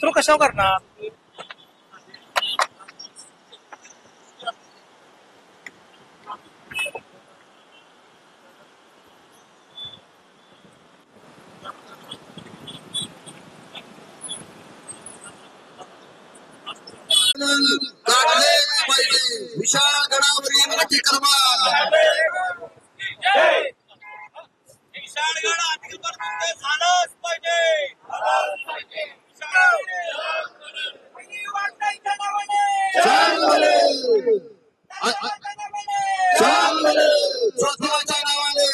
तो कशावर करणार? गाठलेच पाहिजे विशाळ गडावरील अतिक्रमण. विशाळगड अतिक्रमण झालंच पाहिजे. जोतिबाच्या नावाने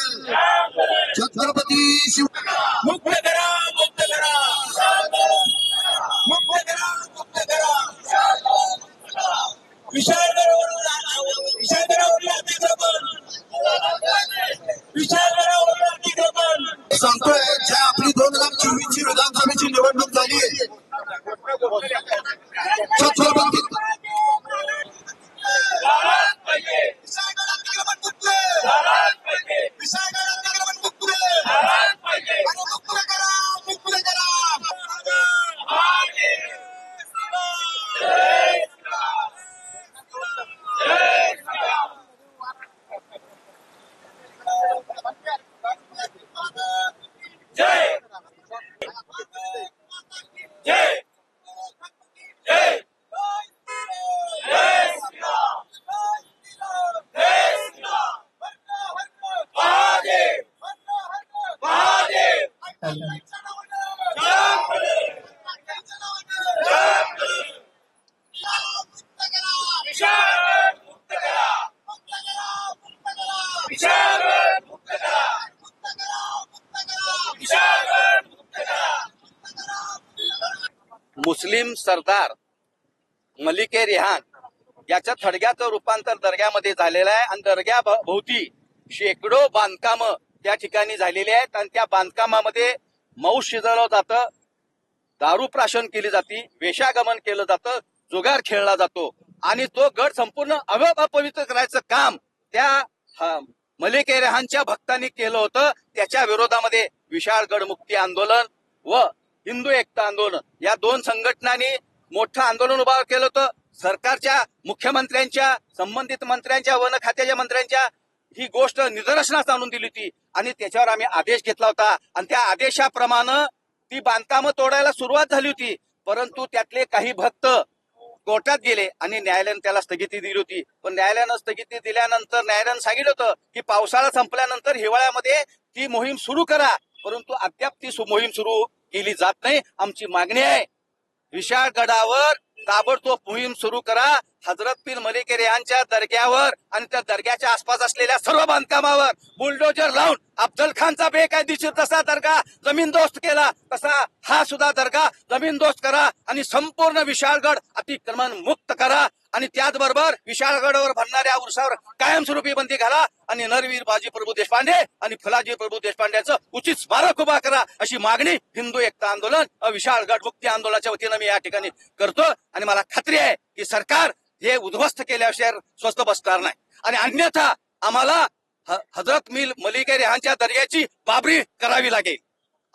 छत्रपती शिव मुक्त करा, मुक्त करा, मुक्त करा, मुक्त करा. विशाळगडावरून अतिक्रमण, विशाळगडावरून अतिक्रमण. सांगतोय ज्या आपली 2024 ची विधानसभेची निवडणूक झाली छत्रपती मुस्लिम सरदार मलिके रेहान याच्या थडग्याचं रूपांतर दर्ग्यामध्ये झालेलं आहे आणि दर्ग्या भोवती शेकडो बांधकाम त्या ठिकाणी झालेली आहेत आणि त्या बांधकामामध्ये मांस शिजवलं जातं, दारू प्राशन केली जाते, वेश्यागमन केलं जातं, जुगार खेळला जातो आणि तो गड संपूर्ण अपवित्र करायचं काम त्या मलिके रेहानच्या भक्तांनी केलं होतं. त्याच्या विरोधामध्ये विशाळ गडमुक्ती आंदोलन व हिंदू एकता आंदोलन या दोन संघटनांनी मोठं आंदोलन उभा केलं होतं. सरकारच्या मुख्यमंत्र्यांच्या, संबंधित मंत्र्यांच्या, वन खात्याच्या मंत्र्यांच्या ही गोष्ट निदर्शनास आणून दिली होती आणि त्याच्यावर आम्ही आदेश घेतला होता आणि त्या आदेशाप्रमाणे ती बांधकामं तोडायला सुरुवात झाली होती. परंतु त्यातले काही भक्त कोर्टात गेले आणि न्यायालयाने त्याला स्थगिती दिली होती. पण न्यायालयानं स्थगिती दिल्यानंतर न्यायालयानं सांगितलं होतं की पावसाळा संपल्यानंतर हिवाळ्यामध्ये ती मोहीम सुरू करा, परंतु अद्याप ती मोहीम सुरू केली जात नाही. आमची मागणी आहे विशाळ गडावर ताबडतोब मोहीम सुरू करा. हजरत पीर मलिके रेहानच्या दर्ग्यावर आणि त्या दर्ग्याच्या आसपास असलेल्या सर्व बांधकामावर बुलडोजर लावून अफजल खानचा बेकायदेशीर तसा दर्गा जमीनदोस्त केला, तसा हा सुद्धा दर्गा जमीनदोस्त करा आणि संपूर्ण विशाळगड अतिक्रमण मुक्त करा आणि त्याचबरोबर विशाळगडावर भरणाऱ्या उर्सावर कायमस्वरूपी बंदी घाला आणि नरवीर बाजी प्रभू देशपांडे आणि फुलाजी प्रभू देशपांड्याचं उचित स्मारक उभा करा अशी मागणी हिंदू एकता आंदोलन विशाळगड मुक्ती आंदोलनाच्या वतीनं मी या ठिकाणी करतो आणि मला खात्री आहे की सरकार हे उद्ध्वस्त केल्याशिवाय स्वस्त बसणार नाही आणि अन्यथा आम्हाला हजरत मलिके रेहानच्या दर्ग्याची बाबरी करावी लागेल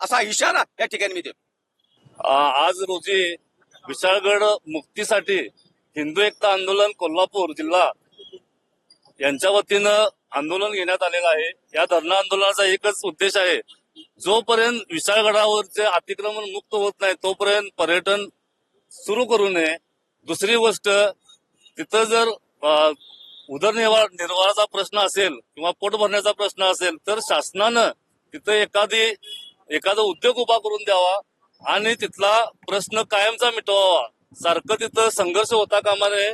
असा इशारा या ठिकाणी मी देतो. आज रोजी विशाळगड मुक्तीसाठी हिंदू एकता आंदोलन कोल्हापूर जिल्हा यांच्या वतीनं आंदोलन घेण्यात आलेलं आहे. या धरणं आंदोलनाचा एकच उद्देश आहे, जोपर्यंत विशाळगडावरचे अतिक्रमण मुक्त होत नाही तोपर्यंत पर्यटन सुरू करू नये. दुसरी गोष्ट, तिथं जर उदरनिर्वाहाचा प्रश्न असेल किंवा पोट भरण्याचा प्रश्न असेल तर शासनानं तिथं एखादा उद्योग उभा करून द्यावा आणि तिथला प्रश्न कायमचा मिटवावा. सारखं तिथं संघर्ष होता कामा नये.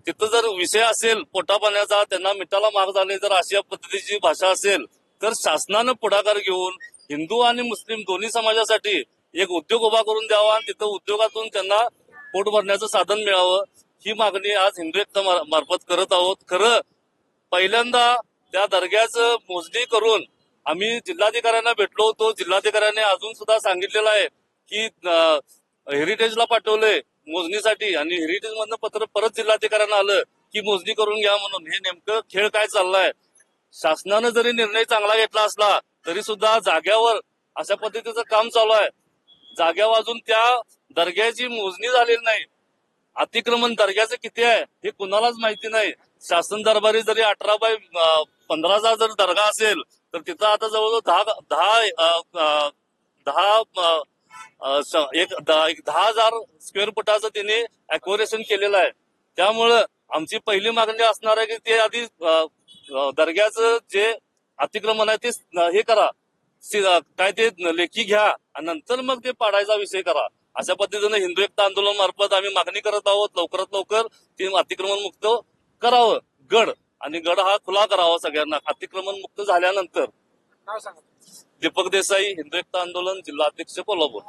तिथं जर विषय असेल पोटापाण्याचा, त्यांना मिठाला महाग झाले, जर अशा पद्धतीची भाषा असेल तर शासनानं पुढाकार घेऊन हिंदू आणि मुस्लिम दोन्ही समाजासाठी एक उद्योग उभा करून द्यावा आणि तिथं उद्योगातून त्यांना पोट भरण्याचं साधन मिळावं, ही मागणी आज हिंदू एकता मार्फत करत आहोत. खरं पहिल्यांदा त्या दर्ग्याचं मोजणी करून आम्ही जिल्हाधिकाऱ्यांना भेटलो होतो. जिल्हाधिकाऱ्यांनी अजून सुद्धा सांगितलेलं आहे की हेरिटेजला पाठवलंय मोजणीसाठी आणि हेरिटेज मधनं पत्र परत जिल्हाधिकाऱ्यांना आलं की मोजणी करून घ्या म्हणून. हे नेमकं खेळ काय चाललाय? शासनानं जरी निर्णय चांगला घेतला असला तरी सुद्धा जाग्यावर अशा पद्धतीचं काम चालू आहे. जाग्यावर अजून त्या दर्ग्याची मोजणी झालेली नाही. अतिक्रमण दर्ग्याचं किती आहे हे कुणालाच माहिती नाही. शासन दरबारी जरी 18 बाय 15चा जर दर्गा असेल तर तिथं आता जवळजवळ 10,000 स्क्वेअर फुटाचं त्यांनी अक्युरेशन केलेलं आहे. त्यामुळं आमची पहिली मागणी असणार आहे की ते आधी दर्ग्याचं जे अतिक्रमण आहे ते हे करा, काय ते लेखी घ्या आणि नंतर मग ते पाडायचा विषय करा. अशा पद्धतीने हिंदू एकता आंदोलन मार्फत आम्ही मागणी करत आहोत. लवकरात लवकर ते अतिक्रमण मुक्त करावं गड, आणि गड हा खुला करावा सगळ्यांना अतिक्रमण मुक्त झाल्यानंतर. दीपक देसाई, हिंदू एकता आंदोलन, जिल्हाध्यक्ष, कोल्हापूर.